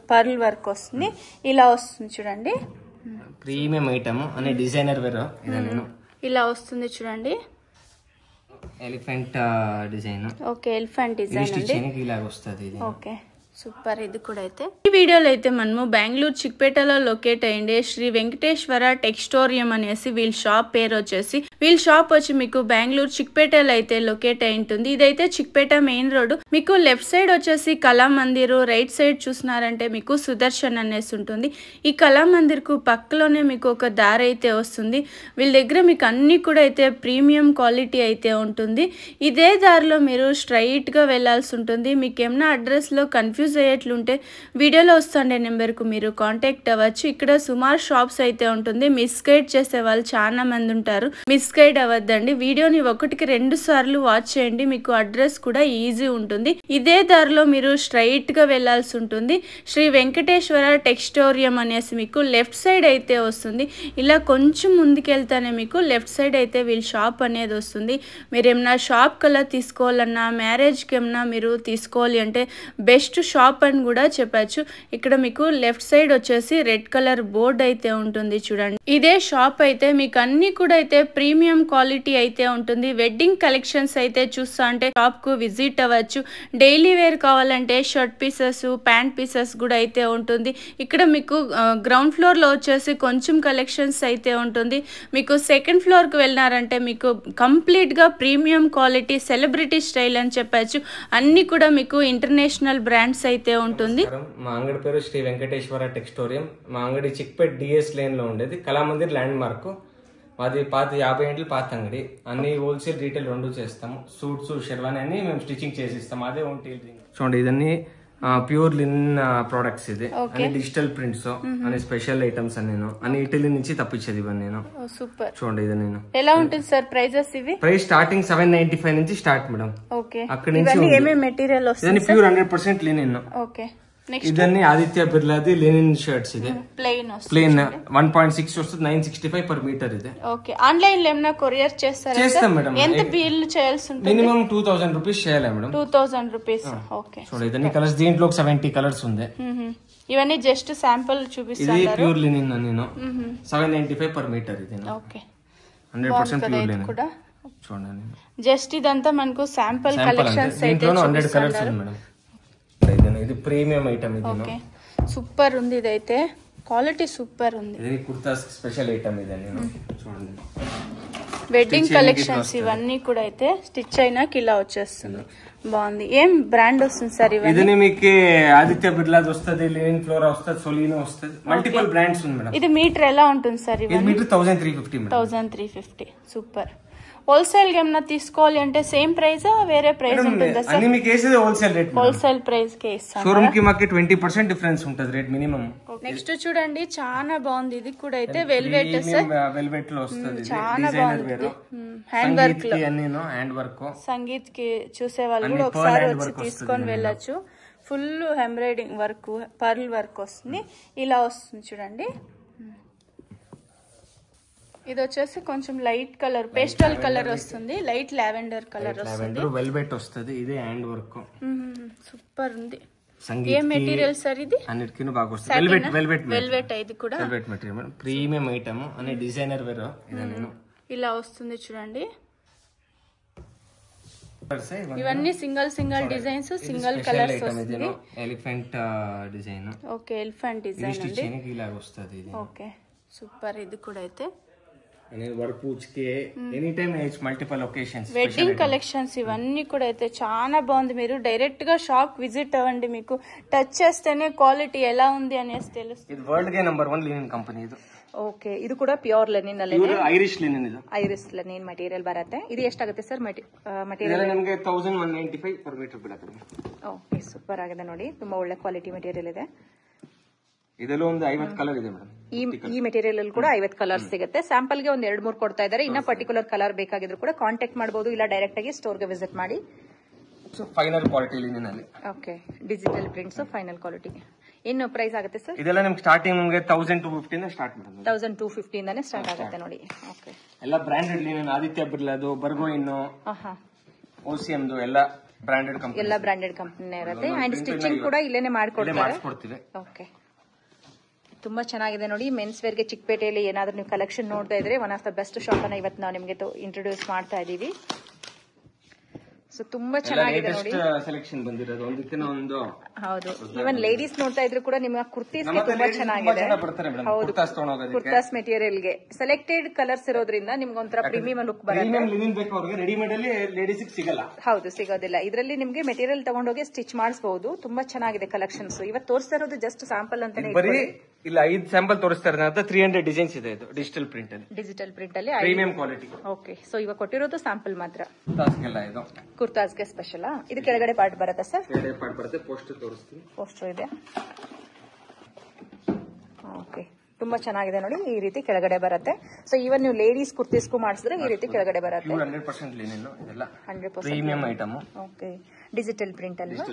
Pearl work వస్తుంది, ఇలా వస్తుంది చూడండి. ప్రీమియం ఐటమ్ అనే డిజైనర్ వేర్ ఇలా వస్తుంది చూడండి. Elephant design. Okay, elephant design అండి. ఇలా వస్తుంది. Okay, super. ఇది కూడా అయితే ఈ వీడియోలో అయితే మనము బెంగళూరు చిక్పేటలో లొకేట్ అయ్యిండే శ్రీ వెంకటేశ్వర టెక్స్టోరియం అనేసి వీళ్ళ షాప్ పేరు వచ్చేసి. వీళ్ళ షాప్ వచ్చి మీకు బెంగళూరు చిక్పేటలో అయితే లొకేట్ అయి ఉంటుంది. ఇదైతే చిక్పేట మెయిన్ రోడ్. మీకు లెఫ్ట్ సైడ్ వచ్చేసి కళామందిర్, రైట్ సైడ్ చూసినారంటే మీకు సుదర్శన్ అనేసి ఉంటుంది. ఈ కళామందిర్ కు పక్కలోనే మీకు ఒక దారి అయితే వస్తుంది. వీళ్ళ దగ్గర మీకు అన్ని కూడా అయితే ప్రీమియం క్వాలిటీ అయితే ఉంటుంది. ఇదే దారిలో మీరు స్ట్రైట్ గా వెళ్లాల్సి ఉంటుంది. మీకు ఏమైనా అడ్రస్ లో కన్ఫ్యూజ్ అయ్యేట్లుంటే వీడియోలో వస్తుండే నెంబర్కు మీరు కాంటాక్ట్ అవ్వచ్చు. ఇక్కడ సుమారు షాప్స్ అయితే ఉంటుంది. మిస్గైడ్ చేసే వాళ్ళు చాలా మంది ఉంటారు. మిస్గైడ్ అవ్వద్దండి. వీడియోని 1-2 సార్లు వాచ్ చేయండి. మీకు అడ్రస్ కూడా ఈజీ ఉంటుంది. ఇదే దారిలో మీరు స్ట్రైట్ గా వెళ్లాల్సి ఉంటుంది. శ్రీ వెంకటేశ్వర టెక్స్టోరియం అనేసి మీకు లెఫ్ట్ సైడ్ అయితే వస్తుంది. ఇలా కొంచెం ముందుకెళ్తానే మీకు లెఫ్ట్ సైడ్ అయితే వీళ్ళ షాప్ అనేది వస్తుంది. మీరు ఏమన్నా షాప్ కల్లా తీసుకోవాలన్నా, మ్యారేజ్కి ఏమన్నా మీరు తీసుకోవాలి అంటే బెస్ట్ షాప్ అని కూడా చెప్పచ్చు. ఇక్కడ మీకు లెఫ్ట్ సైడ్ వచ్చేసి రెడ్ కలర్ బోర్డ్ అయితే ఉంటుంది చూడండి. ఇదే షాప్ అయితే మీకు అన్ని కూడా అయితే ప్రీమియం క్వాలిటీ అయితే ఉంటుంది. వెడ్డింగ్ కలెక్షన్స్ అయితే చూస్తా అంటే షాప్ కు విజిట్ అవ్వచ్చు. డైలీ వేర్ కావాలంటే షర్ట్ పీసెస్, ప్యాంట్ పీసెస్ కూడా అయితే ఉంటుంది. ఇక్కడ మీకు గ్రౌండ్ ఫ్లోర్ లో వచ్చేసి కొంచెం కలెక్షన్స్ అయితే ఉంటుంది. మీకు సెకండ్ ఫ్లోర్ కు వెళ్ళినారంటే మీకు కంప్లీట్ గా ప్రీమియం క్వాలిటీ సెలబ్రిటీ స్టైల్ అని చెప్పచ్చు. అన్ని కూడా మీకు ఇంటర్నేషనల్ బ్రాండ్స్ అయితే ఉంటుంది. మా అంగడి పేరు శ్రీ వెంకటేశ్వర టెక్స్టోరియం. మా అంగడి చిక్పేట్ డిఎస్ లైన్ లో ఉండేది. కళామందిర్ ల్యాండ్ మార్క్ మాది. 50 ఏండ్లు పాత అంగడి. అన్ని హోల్సేల్ రీటైల్ 2 చేస్తాము. సూట్స్, షెర్వానీ అన్ని మేము స్టిచింగ్ చేసిస్తాము. అదే ఓన్ టైలరింగ్. చూడండి, ఇదన్నీ ప్యూర్ లినన్ ప్రొడక్ట్స్. ఇది అన్ని డిజిటల్ ప్రింట్స్, అన్ని స్పెషల్ ఐటమ్స్ అన్ని ఇటలీ నుంచి తప్పించేది ఇవన్నీ. సూపర్. చూడండి, ఇది నేను ఎలా ఉంటుంది సార్ ప్రైజెస్? ఇవి ప్రైస్ స్టార్టింగ్ 795 నుంచి స్టార్ట్ మేడం. ఓకే, అక్కడ నుంచి ఏమేం మెటీరియల్ వస్తుంది? ప్యూర్ 100% లినన్. ఓకే, ఇదన్నీ ఆదిత్య బిర్లాది లెనిన్ షర్ట్స్. ఇది ప్లెయిన్ 1.6 వస్తుంది. 965 per మీటర్. ఇది ఓకే. ఆన్లైన్ లో ఏమైనా కొరియర్ చేస్తారా? చేస్తాం మేడం. ఎంత బిల్ చేయాల్సి ఉంటుంది? మినిమం 2000 రూపీస్ చేయాలి మేడం. 2000 రూపీస్. ఓకే. చూడండి, ఇదన్నీ కలర్స్. దీంట్లో 70 కలర్స్ ఉంది. ఇవన్నీ జస్ట్ శాంపుల్ చూపిస్తాను. ఇది ప్యూర్ లినన్ నేను 795 per మీటర్. ఇది ఓకే, 100% ప్యూర్ లినన్ కూడా. చూడండి, జస్ట్ ఇదంతా మనకు శాంపుల్ కలెక్షన్స్ అయితే 100 కలర్స్ ఉంది మేడం. ఇది ప్రీమియం ఐటమ్. ఇది సూపర్ ఉంది. ఇదైతే క్వాలిటీ సూపర్ ఉంది. ఇది కుర్తాస్ స్పెషల్ ఐటమ్. ఇది చూడండి, వెడ్డింగ్ కలెక్షన్స్ ఇవన్నీ కూడా అయితే స్టిచ్ అయినాక ఇలా వచ్చేస్తుంది. బాగుంది. ఏం బ్రాండ్ వస్తుంది సార్ ఇవన్నీ? ఇది మీకు ఆదిత్య బిర్లా వస్తుంది, లెనిన్ ఫ్లోరా వస్తుంది, సొలీనో వస్తుంది. మల్టిపుల్ బ్రాండ్స్ ఉంది మేడం. ఇది మీటర్ ఎలా ఉంటుంది సార్? ఇది మీటర్ 1350 మేడం. 1350. సూపర్. హోల్సేల్ గా ఏమన్నా తీసుకోవాలి అంటే సేమ్ ప్రైస్ వేరే ప్రైస్ ఉంటుందా సార్? అన్ని మీకు వేసేది హోల్సేల్ రేట్. హోల్సేల్ ప్రైస్ కే ఇస్తాం. షోరూమ్ కి మాకు 20% డిఫరెన్స్ ఉంటుంది రేట్ మినిమం. నెక్స్ట్ చూడండి, చాలా బాగుంది. ఇది కూడా అయితే వెల్వెట్ సార్. వెల్వెట్ లో వస్తుంది. చాలా బాగుంది. హ్యాండ్ వర్క్ లో హ్యాండ్ వర్క్. సంగీత్ కి చూసే వాళ్ళు కూడా ఒకసారి వచ్చి తీసుకొని వెళ్ళొచ్చు. Full embroidering work, pearl work వస్తుంది. ఇలా వస్తుంది చూడండి. ఇది వచ్చేసి కొంచెం లైట్ కలర్, పేస్టల్ కలర్ వస్తుంది. లైట్ లావెండర్ కలర్ వస్తుంది. వెల్వెట్ వస్తుంది. ఇది హ్యాండ్ వర్క్. సూపర్ ఉంది. ఏ మెటీరియల్ సార్ ఇది? అన్నిటికీ బాగా వస్తుంది. Velvet velvet. ఇది కూడా వెల్వెట్ మెటీరియల్. ప్రీమియం ఐటమ్ అనే డిజైనర్ వేర్. ఇలా వస్తుంది చూడండి. ఇవన్నీ సింగిల్ డిజైన్స్, సింగిల్ కలర్స్ వస్తుంది. Elephant design. Okay, elephant design అండి. ఇలా వస్తుంది. Okay, super. ఇది కూడా అయితే వెడ్డింగ్ కలెక్షన్స్ ఇవన్నీ కూడా అయితే చాలా బాగుంది. మీరు డైరెక్ట్ గా షాప్ విజిట్ అవ్వండి. మీకు టచ్ చేస్తేనే ಕ್ವಾಲಿಟಿ ఎలా ఉంది అనేసి తెలుస్తుంది. ಇದು ವರ್ಲ್ಡ್ ಗೆ ನಂಬರ್ 1 ಲಿನನ್ ಕಂಪನಿ ಇದು. ಓಕೆ, ಇದು ಕೂಡ ಪ್ಯೂರ್ ಲಿನನ್ ಅಲ್ಲೇ? Irish linen. ಇದು ಐರಿಷ್ ಲಿನನ್ ಮೆಟೀರಿಯಲ್ ಬರುತ್ತೆ. ಇದು ಎಷ್ಟಾಗುತ್ತೆ ಸರ್ ಮೆಟೀರಿಯಲ್? ಇದೆಲ್ಲ ನಮಗೆ 1195 per meter ಬೀಳುತ್ತೆ. ಓಕೆ, ಸೂಪರ್ ಆಗಿದೆ ನೋಡಿ. ತುಂಬಾ ಒಳ್ಳೆ ಕ್ವಾಲಿಟಿ ಮೆಟೀರಿಯಲ್ ಇದೆ. ಇದೆಲ್ಲ ಒಂದು 50 ಕಲರ್ ಇದೆ ಮೇಡಮ್. ಈ ಮೆಟೀರಿಯಲ್ ಅಲ್ಲಿ ಕೂಡ 50 ಕಲರ್ ಸಿಗುತ್ತೆ. ಸ್ಯಾಂಪಲ್ ಗೆ ಒಂದು 2-3 ಕೊಡ್ತಾ ಇದ್ದಾರೆ. ಇನ್ನ ಪರ್ಟಿಕ್ಯುಲರ್ ಕಲರ್ ಬೇಕಾಗಿದ್ರು ಕೂಡ ಕಾಂಟ್ಯಾಕ್ಟ್ ಮಾಡಬಹುದು, ಇಲ್ಲ ಡೈರೆಕ್ಟ್ ಆಗಿ ಸ್ಟೋರ್ ಗೆ ವಿಸಿಟ್ ಮಾಡಿ. ಫೈನಲ್ ಕ್ವಾಲಿಟಿ ಲಿನನ್ ಅಲ್ಲಿ. Okay, digital prints final quality. ಏನು ಪ್ರೈಸ್ ಆಗುತ್ತೆ ಸರ್? ಇದೆಲ್ಲ ನಿಮಗೆ ಸ್ಟಾರ್ಟಿಂಗ್ ನಿಮಗೆ 1250 ಇಂದ ಸ್ಟಾರ್ಟ್ ಮಾಡೋದು. 1250 ಇಂದಾನೆ ಸ್ಟಾರ್ಟ್ ಆಗುತ್ತೆ ನೋಡಿ. ಓಕೆ, ಎಲ್ಲ ಬ್ರಾಂಡೆಡ್ ಲಿನನ್. ಆದಿತ್ಯ ಬಿರ್ಲಾದು, ಬರ್ಗೋಯಿನ್, ಓಸಿಎಂ ಎಲ್ಲ ಬ್ರಾಂಡೆಡ್ ಕಂಪನಿ ಎಲ್ಲ ಬ್ರಾಂಡೆಡ್ ಕಂಪನಿ ಇರುತ್ತೆ ಅಂಡ್ ಸ್ಟಿಚಿಂಗ್ ಕೂಡ ಇಲ್ಲೇನೆ ಮಾಡ್ಕೊಡ್ತೀವಿ. ಓಕೆ, ತುಂಬಾ ಚೆನ್ನಾಗಿದೆ ನೋಡಿ. ಮೆನ್ಸ್ ವೇರ್ಗೆ ಚಿಕ್ಕಪೇಟೆಯಲ್ಲಿ ಏನಾದ್ರೂ ನೀವು ಕಲೆಕ್ಷನ್ ನೋಡ್ತಾ ಇದ್ರೆ one of the best shop ಅನ್ನ ಇವತ್ತು ನಾವು ನಿಮಗೆ ಇಂಟ್ರೊಡ್ಯೂಸ್ ಮಾಡ್ತಾ ಇದೀವಿ. ಸೊ ತುಂಬಾ ಚೆನ್ನಾಗಿದೆ ನೋಡಿ, ಸೆಲೆಕ್ಷನ್ ಬಂದಿರೋದು ಒಂದಕ್ಕಿಂತ ಒಂದು. ಹೌದು, ಈವನ್ ಲೇಡೀಸ್ ನೋಡ್ತಾ ಇದ್ರು ಕೂಡ ನಿಮ್ಮ ಕುರ್ತೀಸ್ ತುಂಬಾ ಚೆನ್ನಾಗಿದೆ. ಹೌದು, ಕುರ್ತಾಸ್ ಮೆಟೀರಿಯಲ್ ಗೆ ಸೆಲೆಕ್ಟೆಡ್ ಕಲರ್ಸ್ ಇರೋದ್ರಿಂದ ನಿಮ್ಗೆ ಒಂಥರ ಪ್ರೀಮಿಯಂ ಲುಕ್ ಬರುತ್ತೆ. ರೆಡಿಮೇಡ್ ಅಲ್ಲಿ ಲೇಡೀಸ್ ಸಿಗಲ್ಲ. ಹೌದು, ಸಿಗೋದಿಲ್ಲ. ಇದರಲ್ಲಿ ನಿಮ್ಗೆ ಮೆಟೀರಿಯಲ್ ತಗೊಂಡೋಗಿ ಸ್ಟಿಚ್ ಮಾಡಿಸಬಹುದು. ತುಂಬಾ ಚೆನ್ನಾಗಿದೆ ಕಲೆಕ್ಷನ್ಸ್. ಇವತ್ತು ತೋರಿಸ್ತಾ ಇರೋದು ಜಸ್ಟ್ ಸ್ಯಾಂಪಲ್ ಅಂತಾನೆ. ಇಲ್ಲ, 5 ಸ್ಯಾಂಪಲ್ ತೋರಿಸ್ತಾ ಇರೋದು. 300 ಡಿಸೈನ್ಸ್ ಇದೆ. ಇದು ಡಿಜಿಟಲ್ ಪ್ರಿಂಟ್ ಅಲ್ಲಿ, ಪ್ರೀಮಿಯಂ ಕ್ವಾಲಿಟಿ. ಓಕೆ, ಸೊ ಇವಾಗ ಕೊಟ್ಟಿರೋದು ಸ್ಯಾಂಪಲ್ ಮಾತ್ರ. ಇದು ಕುರ್ತಾಸ್ಗೆ ಸ್ಪೆಷಲ್. ಇದು ಕೆಳಗಡೆ ಪಾರ್ಟ್ ಬರುತ್ತಾ ಸರ್? ಕೆಳಗಡೆ ಪಾರ್ಟ್ ಬರುತ್ತೆ. ಪೋಸ್ಟರ್ ತೋರಿಸ್ತೀನಿ. ಪೋಸ್ಟರ್ ಇದೆ. ಓಕೆ, ತುಂಬಾ ಚೆನ್ನಾಗಿದೆ ನೋಡಿ. ಈ ರೀತಿ ಕೆಳಗಡೆ ಬರುತ್ತೆ. ಸೊ ಈವನ್ ನೀವು ಲೇಡೀಸ್ ಕುರ್ತೀಸ್ಗೂ ಮಾಡಿಸಿದ್ರೆ ಈ ರೀತಿ ಕೆಳಗಡೆ ಬರುತ್ತೆ. 100% ಲಿನೆನ್ ಇದೆಲ್ಲ 100% premium item. Okay, digital print ಅಲ್ವಾ?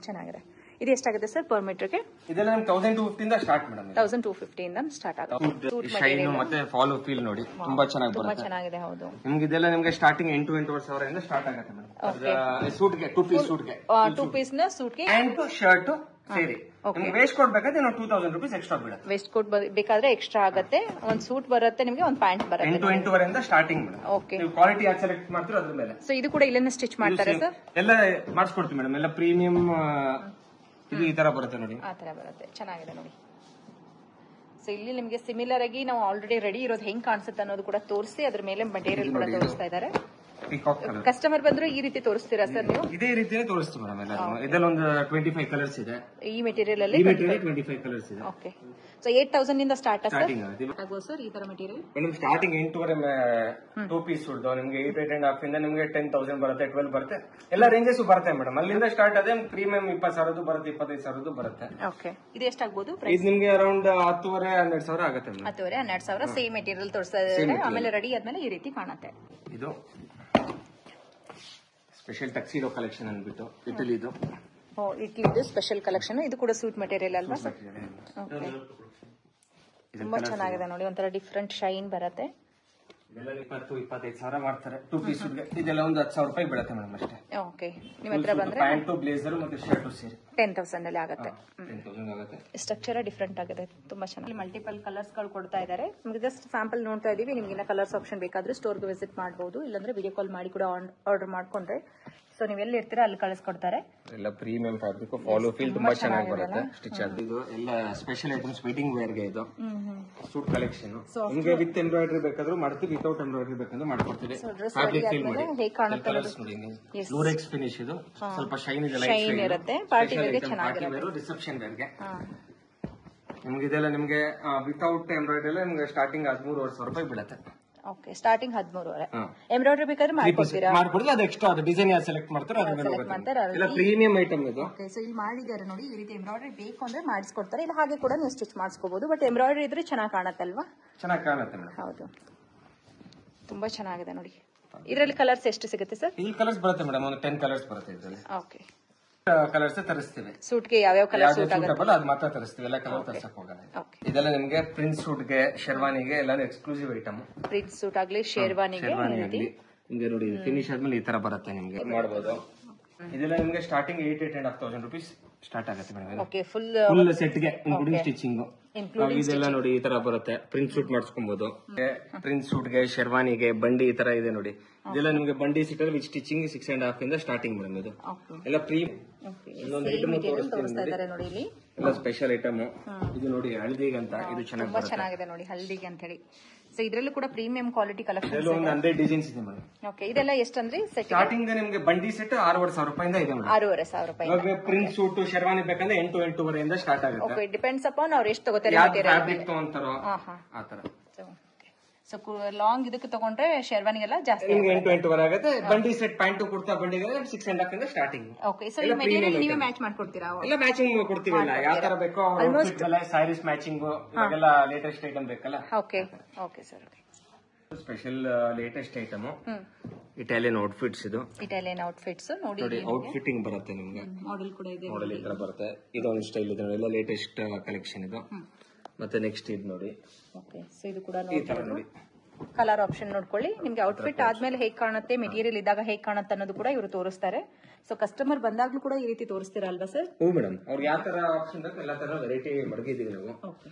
ಚೆನ್ನಾಗಿದೆ. ಇದು ಎಷ್ಟಾಗುತ್ತೆ ಸರ್ ಪರ್ ಮೀಟರ್ಗೆ? ಇದೆಲ್ಲ ನಮ್ಗೆ 1250 ಇಂದ ಸ್ಟಾರ್ಟ್ ಮೇಡಮ್. 1250 ಇಂದ ಸ್ಟಾರ್ಟ್ ಆಗುತ್ತೆ. ಶೈನ್ ಮತ್ತೆ ಫಾಲೋ ಫೀಲ್ ನೋಡಿ, ತುಂಬಾ ಚೆನ್ನಾಗಿ ಬರುತ್ತೆ. ತುಂಬಾ ಚೆನ್ನಾಗಿದೆ. ಹೌದು, ನಿಮ್ಗೆ ಇದೆಲ್ಲ ನಿಮ್ಗೆ ಸ್ಟಾರ್ಟಿಂಗ್ 8-8 ಸಾವಿರ ಇಂದ ಸ್ಟಾರ್ಟ್ ಆಗುತ್ತೆ ಮೇಡಮ್. ಸೂಟ್ಗೆ 2 ಪೀಸ್ ಸೂಟ್ಗೆ 2 ಪೀಸ್ ನ ಸೂಟ್ಗೆ ಪ್ಯಾಂಟ್ ಶರ್ಟ್ ಸೇರಿ. ನಿಮ್ಗೆ ವೇಸ್ಟ್ ಕೋಟ್ ಬೇಕಾದ್ರೆ 2000 ರೂಪೀಸ್ ಎಕ್ಸ್ಟ್ರಾ ಬೀಳುತ್ತೆ. ವೇಸ್ಟ್ ಕೋಟ್ ಬೇಕಾದ್ರೆ ಎಕ್ಸ್ಟ್ರಾ ಆಗುತ್ತೆ. ಒಂದು ಸೂಟ್ ಬರುತ್ತೆ ನಿಮಗೆ, ಒಂದು ಪ್ಯಾಂಟ್ ಬರುತ್ತೆ. 8 ವರೆಯಿಂದ ಸ್ಟಾರ್ಟಿಂಗ್ ಮೇಡಮ್. ಓಕೆ, ನೀವು ಕ್ವಾಲಿಟಿ ಯಾಕೆ ಸೆಲೆಕ್ಟ್ ಮಾಡ್ತೀರೋ ಅದ್ರ ಮೇಲೆ. ಸೊ ಇದು ಕೂಡ ಇಲ್ಲೇನೆ ಸ್ಟಿಚ್ ಮಾಡ್ತಾರೆ ಸರ್? ಎಲ್ಲ ಮಾಡಿಸ್ಕೊಡ್ತೀವಿ ಮೇಡಮ್. ಎಲ್ಲ ಪ್ರೀಮಿಯಂ. ಇದು ಈ ತರ ಬರುತ್ತೆ ನೋಡಿ, ಆ ತರ ಬರುತ್ತೆ. ಚೆನ್ನಾಗಿದೆ ನೋಡಿ. ಸೊ ಇಲ್ಲಿ ನಿಮ್ಗೆ ಸಿಮಿಲರ್ ಆಗಿ ನಾವು ಆಲ್ರೆಡಿ ರೆಡಿ ಇರೋದು ಹೆಂಗ್ ಕಾಣಿಸುತ್ತೆ ಅನ್ನೋದು ಕೂಡ ತೋರಿಸಿ ಅದ್ರ ಮೇಲೆ ಮೆಟೀರಿಯಲ್ ಕೂಡ ತೋರಿಸ್ತಾ ಇದ್ದಾರೆ. ಕಸ್ಟಮರ್ ಬಂದ್ರೆ ಈ ರೀತಿ ತೋರಿಸ್ತೀರಾ ಸರ್ ನೀವು? ಇದೇ ರೀತಿಯೇ ತೋರಿಸ್ತೀವಿ ಮೇಡಮ್. ಇದೆಲ್ಲ ಒಂದು 25 ಕಲರ್ಸ್ ಇದೆ ಈ ಮೆಟೀರಿಯಲ್ ಅಲ್ಲಿ. 25 ಕಲರ್ಸ್ ಇದೆ. ಓಕೆ, ಸೊ 8000 ಇಂದ ಸ್ಟಾರ್ಟ್ ಆಗ್ಬೋದು ಸರ್ ಈ ತರ ಮೆಟೀರಿಯಲ್. ಮೇಡಮ್ ಸ್ಟಾರ್ಟಿಂಗ್ 8 2 ಪೀಸ್ ಉಳ್ದು ನಿಮ್ಗೆ 8.5 ಇಂದ ನಿಮ್ಗೆ 10,000 ಬರುತ್ತೆ, 12 ಬರುತ್ತೆ. ಎಲ್ಲ ರೇಂಜಸ್ ಬರುತ್ತೆ ಮೇಡಮ್. ಅಲ್ಲಿಂದ ಸ್ಟಾರ್ಟ್ ಅದೇ ಪ್ರೀಮಿಯಂ 20,000 ಬರುತ್ತೆ, 25,000 ಬರುತ್ತೆ. ಓಕೆ, ಇದು ಎಷ್ಟಾಗಬಹುದು? ಇದು ನಿಮ್ಗೆ ಅರೌಂಡ್ 10,500-12,000 ಆಗುತ್ತೆ ಮೇಡಮ್. 10,500-12,000 ಸೇಮ್ ಮೆಟೀರಿಯಲ್ ತೋರಿಸ್ತಾ ಇದ್ದಾರೆ. ಆಮೇಲೆ ರೆಡಿ ಆದ್ಮೇಲೆ ಈ ರೀತಿ ಕಾಣುತ್ತೆ. ಇದು ಸ್ಪೆಷಲ್ ಟಕ್ಸಿಡೋ ಕಲೆಕ್ಷನ್ ಅಂದ್ಬಿಟ್ಟು ಇಟಲಿದು. ಇಟ್ಲಿದು ಸ್ಪೆಷಲ್ ಕಲೆಕ್ಷನ್. ಇದು ಕೂಡ ಸೂಟ್ ಮೆಟೀರಿಯಲ್ ಅಲ್ವಾ? ತುಂಬಾ ಚೆನ್ನಾಗಿದೆ ನೋಡಿ, ಒಂಥರ ಡಿಫ್ರೆಂಟ್ ಶೈನ್ ಬರುತ್ತೆ. ಇದೆಲ್ಲ 20-25 ಸಾವಿರ ಮಾಡ್ತಾರೆ 2 ಪೀಸ್. ಇದೆಲ್ಲ ಒಂದು 10,000 ರೂಪಾಯಿ ಬೀಳುತ್ತೆ ಮೇಡಮ್ ಅಷ್ಟೇ. ಓಕೆ, ನಿಮ್ಮ ಹತ್ರ ಬಂದ್ರೆ ಪ್ಯಾಂಟು ಬ್ಲೇಸರ್ ಮತ್ತೆ ಶರ್ಟ್ ಸೇರಿ 10,000 ಅಲ್ಲಿ ಆಗುತ್ತೆ. 10,000 ಆಗುತ್ತೆ. ಸ್ಟ್ರಕ್ಚರ್ ಡಿಫ್ರೆಂಟ್ ಆಗಿದೆ, ತುಂಬಾ ಚೆನ್ನಾಗಿ. ಮಲ್ಟಿಪಲ್ ಕಲರ್ಸ್ ಗಳು ಕೊಡ್ತಾ ಇದ್ದಾರೆ. ನಿಮಗೆ ಜಸ್ಟ್ ಸ್ಯಾಂಪಲ್ ನೋಡ್ತಾ ಇದೀವಿ. ನಿಮ್ಗೆ ಕಲರ್ಸ್ ಆಪ್ಷನ್ ಬೇಕಾದ್ರೆ ಸ್ಟೋರ್ಗೆ ವಿಸಿಟ್ ಮಾಡಬಹುದು, ಇಲ್ಲಾಂದ್ರೆ ವಿಡಿಯೋ ಕಾಲ್ ಮಾಡಿ ಕೂಡ ಆರ್ಡರ್ ಮಾಡ್ಕೊಂಡ್ರೆ ಸೊ ನೀವು ಎಲ್ಲಿ ಇರ್ತೀರಾ ಅಲ್ಲಿ ಕಳಿಸ್ಕೊಡ್ತಾರೆ. ಎಲ್ಲ ಪ್ರೀಮಿಯಂ ಫ್ಯಾಬ್ರಿಕ್, ಫಾಲೋ ಫೀಲ್ ತುಂಬಾ ಚೆನ್ನಾಗಿ ಬರುತ್ತೆ. ಸ್ಟಿಚ್ ಆಗಿ ಇದು ಎಲ್ಲ ಸ್ಪೆಷಲ್ ಐಟಮ್ಸ್ ವೆಡ್ಡಿಂಗ್ ವೇರ್ ಗೆ. ಇದು ಸೂಟ್ ಕಲೆಕ್ಷನ್ ನಿಮಗೆ ವಿತ್ ಎಂಬ್ರಾಯ್ಡರಿ ಬೇಕಾದ್ರೂ ಮಾಡ್ತೀವಿ, ವಿತೌಟ್ ಎಂಬ್ರಾಯ್ಡರಿ ಬೇಕಂದ್ರೆ ಮಾಡ್ಕೊಡ್ತೀವಿ. ಫ್ಯಾಬ್ರಿಕ್ ಫೀಲ್ ಮಾಡಿ ಕಲರ್ಸ್ ನೋಡಿ. ಲೂರೆಕ್ಸ್ ಫಿನಿಶ್ ಇದು, ಸ್ವಲ್ಪ ಶೈನ್ ಇದೆ, ಲೈಟ್ ಶೈನ್ ಇರುತ್ತೆ. ಪಾರ್ಟಿ ವೇರ್ ಗೆ ಚೆನ್ನಾಗಿರುತ್ತೆ. ರಿಸೆಪ್ಷನ್ ವೇರ್ ಗೆ ನಿಮ್ಗೆ ಇದೆಲ್ಲ ನಿಮ್ಗೆ ವಿತೌಟ್ ಎಂಬ್ರಾಯ್ಡರಿ ಎಲ್ಲ ನಿಮ್ಗೆ ಸ್ಟಾರ್ಟಿಂಗ್ 13,500 ರೂಪಾಯಿ ಬೀಳುತ್ತೆ. Okay, starting 13,500. ಎಂಬ್ರಾಯ್ಡರಿ ಬೇಕಾದ್ರೆ ಮಾಡ್ಕೊಡ್ತೀರಾ? ಮಾಡ್ಕೊಡ್ತೀವಿ, ಅದು ಎಕ್ಸ್ಟ್ರಾ ಡಿಸೈನ್ ಯಾರು ಸೆಲೆಕ್ಟ್ ಮಾಡ್ತಾರೆ ಎಲ್ಲ ಪ್ರೀಮಿಯಂ ಐಟಮ್ ಇದು. ಓಕೆ, ಸೊ ಇಲ್ಲಿ ಮಾಡಿದ್ದಾರೆ ನೋಡಿ. ಈ ರೀತಿ ಎಂಬ್ರಾಯ್ಡರಿ ಬೇಕು ಅಂದ್ರೆ ಮಾಡಿಸ್ಕೊಡ್ತಾರೆ, ಇಲ್ಲ ಹಾಗೆ ಕೂಡ ನೀವು ಸ್ಟಿಚ್ ಮಾಡಿಸ್ಕೋಬಹುದು. ಬಟ್ ಎಂಬ್ರಾಯ್ಡರಿ ಇದ್ರೆ ಚೆನ್ನಾಗಿ ಕಾಣುತ್ತಲ್ವಾ? ಚೆನ್ನಾಗಿ ಕಾಣುತ್ತೆ ಮೇಡಮ್. ಹೌದು, ತುಂಬಾ ಚೆನ್ನಾಗಿದೆ ನೋಡಿ. ಇದರಲ್ಲಿ ಕಲರ್ಸ್ ಎಷ್ಟು ಸಿಗುತ್ತೆ ಸರ್? ಈ ಕಲರ್ಸ್ ಬರುತ್ತೆ ಮೇಡಮ್, ಒಂದು 10 ಕಲರ್ಸ್ ಬರುತ್ತೆ ಇದರಲ್ಲಿ. Okay, colours ತರಿಸ್ತೀವಿ. ಸೂಟ್ಗೆ ಯಾವ್ಯಾವ ಕಲರ್ ಸೂಟ್ ಆಗುತ್ತೆ ಅದು ಮಾತ್ರ ತರಿಸ್ತೀವಿ, ಎಲ್ಲ ಕಲರ್ ತರ್ಸಕ್ ಹೋಗಲ್ಲ. ಇದೆಲ್ಲ ನಿಮ್ಗೆ ಪ್ರಿನ್ಸ್ ಸೂಟ್ಗೆ, ಶೆರ್ವಾನಿಗೆ ಎಲ್ಲ ಎಕ್ಸ್ಕ್ಲೂಸಿವ್ ಐಟಮ್. ಪ್ರಿನ್ಸ್ ಸೂಟ್ ಆಗ್ಲಿ, ಶೇರ್ವಾನಿಗೆ ನಿಮ್ಗೆ ನೋಡಿ ಫಿನಿಶ್ ಆದ್ಮೇಲೆ ಈ ತರ ಬರುತ್ತೆ, ನಿಮ್ಗೆ ಮಾಡಬಹುದು. ಇದೆಲ್ಲ ನಿಮ್ಗೆ ಸ್ಟಾರ್ಟಿಂಗ್ 8,500 ರೂಪೀಸ್ ಸ್ಟಾರ್ಟ್ ಆಗುತ್ತೆ ಮೇಡಮ್. ಓಕೆ, ಫುಲ್ ಸೆಟ್ ಗೆ ಇನ್ಕ್ಲೂಡಿಂಗ್ ಸ್ಟಿಚಿಂಗ್ ಇದೆಲ್ಲ ನೋಡಿ ಈ ತರ ಬರುತ್ತೆ. ಪ್ರಿನ್ಸ್ ಸೂಟ್ ಮಾಡಿಸ್ಕೊಬಹುದು. ಪ್ರಿನ್ಸ್ ಸೂಟ್ ಗೆ, ಶೆರ್ವಾನಿಗೆ, ಬಂಡಿ ಈ ತರ ಇದೆ ನೋಡಿ. ಇದೆಲ್ಲ ನಿಮ್ಗೆ ಬಂಡಿ ಸಿಕ್ಕಲ್ಲಿ ವಿತ್ ಸ್ಟಿಚಿಂಗ್ 6.5 ಇಂದ ಸ್ಟಾರ್ಟಿಂಗ್ ಮೇಡಮ್. ಇದು ಎಲ್ಲ ಪ್ರೀ ಇನ್ನೊಂದು ಐಟಮ್ ನೋಡಿ, ಎಲ್ಲ ಸ್ಪೆಷಲ್ ಐಟಮ್. ಇದು ನೋಡಿ ಹಳದಿಗೆ ಅಂತ, ಇದು ಚೆನ್ನಾಗಿದೆ ನೋಡಿ, ಹಲ್ದಿಗೆ ಅಂತ ಹೇಳಿ. ಸೊ ಇದ್ರಲ್ಲೂ ಕೂಡ ಪ್ರೀಮಿಯಂ ಕ್ವಾಲಿಟಿ ಕಲೆಕ್ಷನ್. ಒಂದು 100 ಡಿಸೈನ್ಸ್ ಇದೆ ಮೇಡಮ್. ಓಕೆ, ಇದೆಲ್ಲ ಎಷ್ಟಂದ್ರೆ ಸ್ಟಾರ್ಟಿಂಗ್ ನಿಮ್ಗೆ ಬಂಡಿ ಸೆಟ್ 6,500 ರೂಪಾಯಿಂದ ಇದೆ ಮೇಡಮ್. 6,500 ರೂಪಾಯಿ. ಪ್ರಿನ್ಸ್ ಸೂಟ್, ಶೆರ್ವಾನಿ ಬೇಕಂದ್ರೆ 8,000-8,500 ಇಂದ ಸ್ಟಾರ್ಟ್ ಆಗುತ್ತೆ. ಓಕೆ, ಡಿಪೆಂಡ್ಸ್ ಅಪಾನ್ ಅವ್ರು ಎಷ್ಟು ತಗೋತಾರೆ, ಫ್ಯಾಬ್ರಿಕ್ ತಗೊಂತಾರೋ ಆತರ. ಸೊ ಲಾಂಗ್ ಇದಕ್ಕೆ ತಗೊಂಡ್ರೆ ಶೆರ್ವಾನಿಗೆಲ್ಲ ಜಾಸ್ತಿ ನಿಮ್ಗೆ 8,000-8,500 ಆಗುತ್ತೆ. ಬಂಡಿ ಸೆಟ್ ಪ್ಯಾಂಟು ಕುರ್ತಾ ಬಂಡಿಗೆ 6.5 ಇಂದ ಸ್ಟಾರ್ಟಿಂಗ್. ಓಕೆ, ಸೊ ಈ ಮೆಟೀರಿಯಲ್ ನೀವೇ ಮ್ಯಾಚ್ ಮಾಡ್ಕೊಡ್ತೀರಾ? ಎಲ್ಲ ಮ್ಯಾಚಿಂಗ್ ಕೊಡ್ತೀವಿ, ಯಾವ ತರ ಬೇಕೋ ಸ್ಟೈಲಿಶ್ ಮ್ಯಾಚಿಂಗ್, ಇವಾಗೆಲ್ಲ ಲೇಟೆಸ್ಟ್ ಐಟಮ್ ಬೇಕಲ್ಲ. Okay, okay sir. Special latest item Italian outfits. ಇದು ಇಟಾಲಿಯನ್ ಔಟ್ಫಿಟ್ಸ್ ನೋಡಿ, ಔಟ್ಫಿಟ್ಟಿಂಗ್ ಬರುತ್ತೆ ನಿಮ್ಗೆ. ಮಾಡೆಲ್ ಕೂಡ ಇದೆ, ಮಾಡೆಲ್ ಈ ತರ ಬರುತ್ತೆ. ಇದೊಂದು ಸ್ಟೈಲ್ ಇದೆ, ಎಲ್ಲ ಲೇಟೆಸ್ಟ್ ಕಲೆಕ್ಷನ್ ಇದು. ಮತ್ತೆ ನೆಕ್ಸ್ಟ್ ಇದು ನೋಡಿ, ಓಕೆ, ಸೊ ಇದು ಕೂಡ ಈ ತರ ನೋಡಿ ಕಲರ್ ಆಪ್ಷನ್ ನೋಡ್ಕೊಳ್ಳಿ. ನಿಮ್ಗೆ ಔಟ್ಫಿಟ್ ಆದ್ಮೇಲೆ ಹೇಗ್ ಕಾಣುತ್ತೆ, ಮೆಟೀರಿಯಲ್ ಇದ್ದಾಗ ಹೇಗ್ ಕಾಣುತ್ತೆ ಅನ್ನೋದು ಕೂಡ ಇವರು ತೋರಿಸ್ತಾರೆ. ಸೊ ಕಸ್ಟಮರ್ ಬಂದಾಗ್ಲೂ ಕೂಡ ಈ ರೀತಿ ತೋರಿಸ್ತೀರಾ ಅಲ್ವಾ ಸರ್? ಹ್ಞೂ ಮೇಡಮ್, ಅವ್ರಿಗೆ ಯಾವ ತರ ಆಪ್ಷನ್ ಬೇಕು ಎಲ್ಲಾ ತರ ವೆರೈಟಿ ಮಡಗಿದೀವಿ ನಾವು.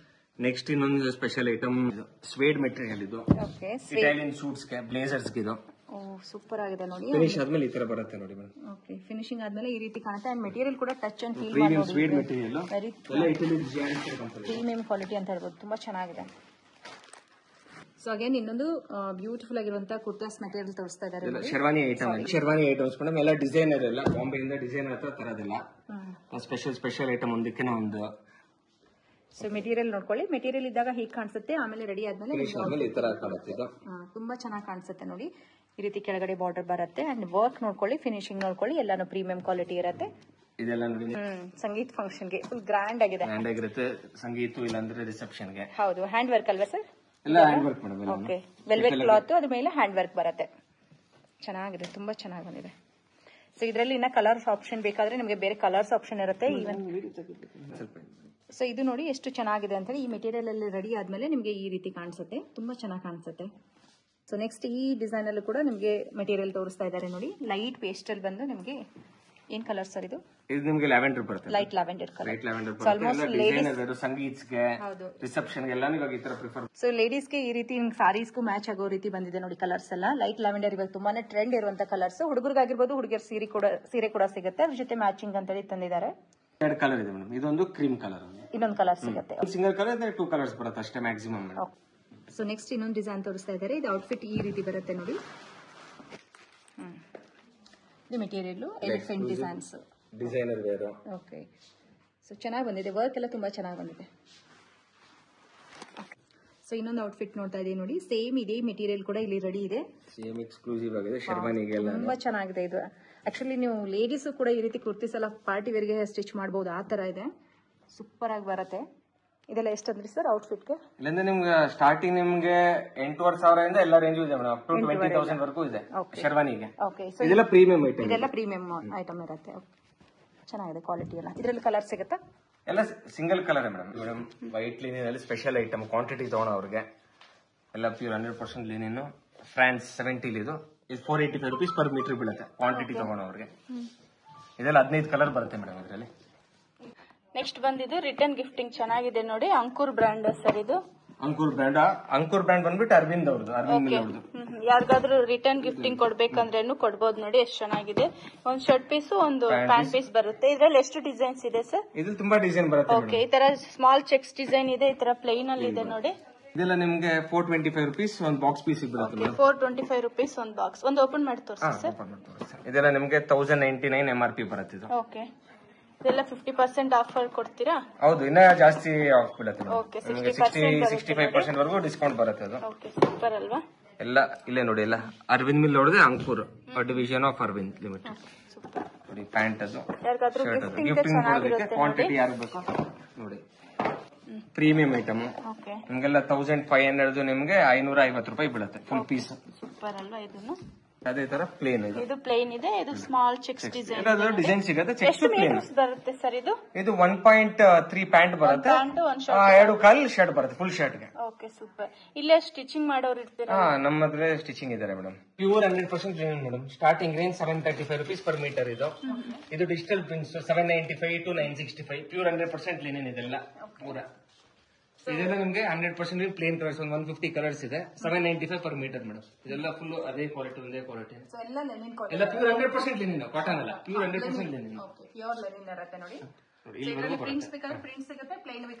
ನೆಕ್ಸ್ಟ್ ಇನ್ನೊಂದು ಸ್ಪೆಷಲ್ ಐಟಮ್ ಸ್ವೇಡ್ ಮೆಟೀರಿಯಲ್ ಇದು. ಇಟಾಲಿಯನ್ ಸೂಟ್ಸ್ ಗೆ, ಬ್ಲೇಸರ್ಸ್ ಗೆ ಇದು ಸೂಪರ್ ಆಗಿದೆ ನೋಡಿ. ಫಿನಿಶ್ ಆದ್ಮೇಲೆ ಈ ತರ ಬರುತ್ತೆ ನೋಡಿ ಮೇಡಮ್. ಓಕೆ, ಫಿನಿಶಿಂಗ್ ಆದ್ಮೇಲೆ ಈ ರೀತಿ ಕಾಣುತ್ತೆ. ಅಂಡ್ ಮೆಟೀರಿಯಲ್ ಕೂಡ touch and feel premium suede material, very ಎಲ್ಲ Italian design company, premium quality ಅಂತ ಹೇಳ್ಬೋದು. ತುಂಬಾ ಚೆನ್ನಾಗಿದೆ. ಸೊ ಅಗೇನ್ ಇನ್ನೊಂದು ಬ್ಯೂಟಿಫುಲ್ ಆಗಿರುವಂತಹ ಕುರ್ತಾಸ್ ಮೆಟೀರಿಯಲ್ ತೋರಿಸ್ತಾ ಇದ್ದಾರೆ. ಶರ್ವಾನಿ ಐಟಮ್ಸ್ ಮೇಡಮ್, ಎಲ್ಲ ಡಿಸೈನರ್, ಎಲ್ಲ ಬಾಂಬೆಯಿಂದ ಡಿಸೈನರ್ ಹತ್ರ ತರೋದಿಲ್ಲ. ಸ್ಪೆಷಲ್ ಐಟಮ್ ಒಂದಕ್ಕೆ ಒಂದು. ಸೊ ಮೆಟೀರಿಯಲ್ ನೋಡ್ಕೊಳ್ಳಿ, ಮೆಟೀರಿಯಲ್ ಇದ್ದಾಗ ಹೀಗೆ ಕಾಣಿಸುತ್ತೆ, ಆಮೇಲೆ ರೆಡಿ ಆದ್ಮೇಲೆ ಈ ತರ ಕಾಣುತ್ತೆ. ಇದು ತುಂಬಾ ಚೆನ್ನಾಗಿ ಕಾಣಿಸುತ್ತೆ ನೋಡಿ. ಈ ರೀತಿ ಕೆಳಗಡೆ ಬಾರ್ಡರ್ ಬರುತ್ತೆ. ಅಂಡ್ ವರ್ಕ್ ನೋಡ್ಕೊಳ್ಳಿ, ಫಿನಿಶಿಂಗ್ ನೋಡ್ಕೊಳ್ಳಿ, ಎಲ್ಲಾನು ಪ್ರೀಮಿಯಂ ಕ್ವಾಲಿಟಿ ಇರುತ್ತೆ. ಇದೆಲ್ಲ ನೋಡಿ ಸಂಗೀತ್ ಫಂಕ್ಷನ್ ಗೆ ಫುಲ್ ಗ್ರ್ಯಾಂಡ್ ಆಗಿದೆ. ಗ್ರ್ಯಾಂಡ್ ಆಗಿರುತ್ತೆ. ಸಂಗೀತ ಇಲ್ಲಾಂದ್ರೆ ರಿಸೆಪ್ಷನ್ ಗೆ. ಹೌದು, ಹ್ಯಾಂಡ್ ವರ್ಕ್ ಅಲ್ವಾ ಸರ್? ಎಲ್ಲ hand work madam. Okay, velvet cloth, ಅದ್ರ ಮೇಲೆ ಹ್ಯಾಂಡ್ ವರ್ಕ್ ಬರುತ್ತೆ. ಚೆನ್ನಾಗಿದೆ, ತುಂಬಾ ಚೆನ್ನಾಗಿ ಬಂದಿದೆ. ಸೊ ಇದರಲ್ಲಿ ಇನ್ನ ಕಲರ್ಸ್ ಆಪ್ಷನ್ ಬೇಕಾದ್ರೆ ನಿಮಗೆ ಬೇರೆ ಕಲರ್ಸ್ ಆಪ್ಷನ್ ಇರುತ್ತೆ. ಈವನ್ ಸೊ ಇದು ನೋಡಿ ಎಷ್ಟು ಚೆನ್ನಾಗಿದೆ ಅಂತ ಹೇಳಿ. ಈ ಮೆಟೀರಿಯಲ್ ಅಲ್ಲಿ ರೆಡಿ ಆದ್ಮೇಲೆ ನಿಮಗೆ ಈ ರೀತಿ ಕಾಣಿಸುತ್ತೆ, ತುಂಬಾ ಚೆನ್ನಾಗಿ ಕಾಣಿಸುತ್ತೆ. ಸೊ ನೆಕ್ಸ್ಟ್ ಈ ಡಿಸೈನ್ ಅಲ್ಲೂ ಕೂಡ ನಿಮಗೆ ಮೆಟೀರಿಯಲ್ ತೋರಿಸ್ತಾ ಇದ್ದಾರೆ ನೋಡಿ. ಲೈಟ್ ಪೇಸ್ಟಲ್ ಬಂದು ನಿಮಗೆ ಏನ್ ಕಲರ್ ಸರ್ ಇದು? ಇದು ನಿಮಗೆ ಲ್ಯಾವೆಂಡರ್ ಬರುತ್ತೆ. Light lavender colour. Light lavender ಬರುತ್ತೆ. ಡಿಸೈನರ್ ಸಂಗೀತ್ಸ್ಗೆ, ರಿಸೆಪ್ಷನ್ ಗೆಲ್ಲ ಇವಾಗ ಈ ತರ ಪ್ರಿಫರ್. ಸೊ ಲೇಡೀಸ್ ಗೆ ಈ ರೀತಿ ಸಾರೀಸ್ಗೂ ಮ್ಯಾಚ್ ಆಗೋ ರೀತಿ ಬಂದಿದೆ ನೋಡಿ ಕಲರ್ಸ್ ಎಲ್ಲ. ಲೈಟ್ ಲ್ಯಾವೆಂಡರ್ ಇವಾಗ ತುಂಬಾನೇ ಟ್ರೆಂಡ್ ಇರುವಂತ ಕಲರ್ಸ್. ಹುಡುಗರಿಗಾಗಿರ್ಬೋದು, ಹುಡುಗಿಯರ್ ಸೀರೆ ಕೂಡ ಸಿಗುತ್ತೆ, ಅದ್ರ ಜೊತೆ ಮ್ಯಾಚಿಂಗ್ ಅಂತ ಹೇಳಿ ತಂದಿದ್ದಾರೆ. ಎರಡು ಕಲರ್ ಇದೆ ಮೇಡಮ್. ಇದೊಂದು ಕ್ರೀಮ್ ಕಲರ್, ಇನ್ನೊಂದು ಕಲರ್ ಸಿಗುತ್ತೆ. ಸಿಂಗಲ್ ಕಲರ್ 2 ಕಲರ್ಸ್ ಬರುತ್ತೆ ಅಷ್ಟೇ ಮ್ಯಾಕ್ಸಿಮಮ್ ಮೇಡಮ್. ಸೊ ನೆಕ್ಸ್ಟ್ ಇನ್ನೊಂದು ಡಿಸೈನ್ ತೋರಿಸ್ತಾ ಇದ್ದಾರೆ. ಇದು ಔಟ್ಫಿಟ್ ಈ ರೀತಿ ಬರುತ್ತೆ ನೋಡಿ. ಇದು material elephant designs, designer wear. Okay, so ಚೆನ್ನಾಗಿ ಬಂದಿದೆ. ವರ್ಕ್ ಎಲ್ಲ ತುಂಬಾ ಚೆನ್ನಾಗಿ ಬಂದಿದೆ. ಸೊ ಇನ್ನೊಂದು ಔಟ್ಫಿಟ್ ನೋಡ್ತಾ ಇದೀವಿ ನೋಡಿ. ಸೇಮ್ ಇದೇ ಮೆಟೀರಿಯಲ್ ಕೂಡ ಇಲ್ಲಿ ರೆಡಿ ಇದೆ. ಸೇಮ್ ಎಕ್ಸ್ಕ್ಲೂಸಿವ್ ಆಗಿದೆ. ಶರ್ವಾನಿಗೆಲ್ಲ ತುಂಬಾ ಚೆನ್ನಾಗಿದೆ ಇದು. ಆಕ್ಚುಲಿ ನೀವು ಲೇಡೀಸ್ ಕೂಡ ಈ ರೀತಿ ಕುರ್ತೀಸ್ ಎಲ್ಲ ಪಾರ್ಟಿ ವೇರ್ ಗೆ ಸ್ಟಿಚ್ ಮಾಡಬಹುದು, ಆ ತರ ಇದೆ. ಸೂಪರ್ ಆಗಿ ಬರುತ್ತೆ. ಇದೆಲ್ಲ ಎಷ್ಟಂದ್ರಿ ಸರ್ ಔಟ್ಫಿಟ್ ಗೆ? ಇಲ್ಲಿಂದ ನಿಮ್ಗೆ ಸ್ಟಾರ್ಟಿಂಗ್ ನಿಮ್ಗೆ 8,500 ಇಂದ ಎಲ್ಲ ರೇಂಜ್ ಇದೆ ಮೇಡಮ್. ಅಪ್ ಟು 20,000 ವರೆಗೂ ಇದೆ ಶರ್ವಾನಿಗೆ. ಇದೆಲ್ಲ ಪ್ರೀಮಿಯಂ ಐಟಮ್. ಇದೆಲ್ಲ ಪ್ರೀಮಿಯಂ ಐಟಮ್ ಇರುತ್ತೆ. ಚೆನ್ನಾಗಿದೆ ಕ್ವಾಲಿಟಿ ಎಲ್ಲ. ಇದರಲ್ಲಿ ಕಲರ್ ಸಿಗುತ್ತಾ? ಎಲ್ಲ single colour madam. White linen ಅಲ್ಲಿ ಸ್ಪೆಷಲ್ ಐಟಮ್ ಕ್ವಾಂಟಿಟಿ ತಗೋಣ ಅವ್ರಿಗೆ. ಎಲ್ಲ ಪ್ಯೂರ್ 100% ಲಿನಿನ್. ಫ್ರಾನ್ಸ್ 70 ಇದು 485 rupees per ಮೀಟರ್ ಬೀಳುತ್ತೆ ಕ್ವಾಂಟಿಟಿ ತಗೋಣ ಅವ್ರಿಗೆ. ಇದೆಲ್ಲ 15 ಕಲರ್ ಬರುತ್ತೆ ಮೇಡಮ್ ಇದರಲ್ಲಿ. ನೆಕ್ಸ್ಟ್ ಬಂದಿದ್ದು ರಿಟರ್ನ್ ಗಿಫ್ಟಿಂಗ್ ಚೆನ್ನಾಗಿದೆ ನೋಡಿ. ಅಂಕುರ್ ಬ್ರ್ಯಾಂಡ್ ಸರ್ ಇದು. ಅಂಕುರ್ ಬ್ರ್ಯಾಂಡ್ ಬಂದ್ಬಿಟ್ಟು ಅರವಿಂದ್ ಅವ್ರದ್ದು. ಯಾರಿಗಾದ್ರೂ ರಿಟರ್ನ್ ಗಿಫ್ಟಿಂಗ್ ಕೊಡ್ಬೇಕಂದ್ರೇನು ಕೊಡ್ಬೋದು ನೋಡಿ. ಎಷ್ಟು ಚೆನ್ನಾಗಿದೆ. ಒಂದು ಶರ್ಟ್ ಪೀಸ್, ಒಂದು ಪ್ಯಾಂಟ್ ಪೀಸ್ ಬರುತ್ತೆ. ಇದ್ರಲ್ಲಿ ಎಷ್ಟು ಡಿಸೈನ್ಸ್ ಇದೆ ಸರ್? ಇದು ತುಂಬಾ ಡಿಸೈನ್ ಬರುತ್ತೆ. ಓಕೆ, ಈ ತರ ಸ್ಮಾಲ್ ಚೆಕ್ಸ್ ಡಿಸೈನ್ ಇದೆ, ಈ ತರ ಪ್ಲೈನ್ ಅಲ್ಲಿ ಇದೆ ನೋಡಿ. ಇದೆಲ್ಲ ನಿಮ್ಗೆ 425 rupees ಒಂದು ಬಾಕ್ಸ್ ಪೀಸ್ ಬರುತ್ತೆ. 425 rupees ಒಂದು ಬಾಕ್ಸ್. ಒಂದು ಓಪನ್ ಮಾಡಿ ತೋರಿಸಿ ಸರ್. ಇದೆಲ್ಲ ನಿಮ್ಗೆ 1099 MRP ಬರುತ್ತೆ ಇದು. ಓಕೆ, ಇದೆಲ್ಲ 50% ಆಫರ್ ಕೊಡ್ತೀರಾ? ಹೌದು, ಇನ್ನ ಜಾಸ್ತಿ ಆಫ್ ಬೀಳುತ್ತೆ. ಓಕೆ, 65% ವರೆಗೂ ಡಿಸ್ಕೌಂಟ್ ಬರುತ್ತೆ ಅದು. ಓಕೆ, ಸೂಪರ್ ಅಲ್ವಾ? ಎಲ್ಲ ಇಲ್ಲೇ ನೋಡಿ. ಎಲ್ಲ ಅರವಿಂದ್ ಮಿಲ್ ನೋಡಿದ್ರೆ ಅಂಕುರ್ ಡಿವಿಷನ್ ಆಫ್ ಅರವಿಂದ್ ಲಿಮಿಟೆಡ್ ನೋಡಿ. ಪ್ಯಾಂಟ್ ಅದು, ಶರ್ಟ್ ಅದು ಗಿಫ್ಟಿಂಗ್ ಕೊಡೋದಕ್ಕೆ. ಕ್ವಾಂಟಿಟಿ ಯಾರು ಬೇಕೋ ನೋಡಿ. ಪ್ರೀಮಿಯಂ ಐಟಮ್ ನಿಮ್ಗೆಲ್ಲ 1500 ನಿಮ್ಗೆ 550 ರೂಪಾಯಿ ಬೀಳುತ್ತೆ ಫುಲ್ ಪೀಸ್. ಸೂಪರ್ ಅಲ್ವಾ? ಇದನ್ನು ಅದೇ ತರ ಪ್ಲೇನ್ ಇದೆ. ಇದು ಪ್ಲೇನ್ ಇದೆ, ಇದು ಸ್ಮಾಲ್ ಚೆಕ್ಸ್ ಡಿಸೈನ್. ಡಿಸೈನ್ ಸಿಗುತ್ತೆ. ಚೆಕ್ಸ್ ಪ್ಲೇನ್ ಬರುತ್ತೆ ಸರ್. ಇದು 1.3 ಪ್ಯಾಂಟ್ ಬರುತ್ತೆ, 2 ಕಾಲ್ ಶರ್ಟ್ ಬರುತ್ತೆ ಫುಲ್ ಶರ್ಟ್ ಗೆ. Okay, super. ಇಲ್ಲೇ ಸ್ಟಿಚಿಂಗ್ ಮಾಡೋರು ಇರ್ತೀರಾ? ನಮ್ಮ ಹತ್ರ ಸ್ಟಿಚಿಂಗ್ ಇದಾರೆ madam. Pure 100% linen madam. Starting range 735 rupees per metre ಇದು. ಇದು digital prints 795 to 965. Pure 100% linen ಇದೆಲ್ಲ ಪೂರ. ಇದೆಲ್ಲ ನಿಮ್ಗೆ 100% ಪ್ಲೇನ್ ಕಲರ್ಸ್. 150 ಕಲರ್ಸ್ ಇದೆ. 795 per ಮೀಟರ್ ಮೇಡಮ್. ಇದೆಲ್ಲ ಫುಲ್ ಅದೇ ಕ್ವಾಲಿಟಿ, ಒಂದೇ ಕ್ವಾಲಿಟಿ. ಎಲ್ಲ ಪ್ಯೂರ್ 100% ಲಿನನ್, ಕಾಟನ್ ಅಲ್ಲ, ಪ್ಯೂರ್ 100% ಲಿನನ್. ಪ್ಯೂರ್ ಲಿನನ್ ಇರುತ್ತೆ ನೋಡಿ.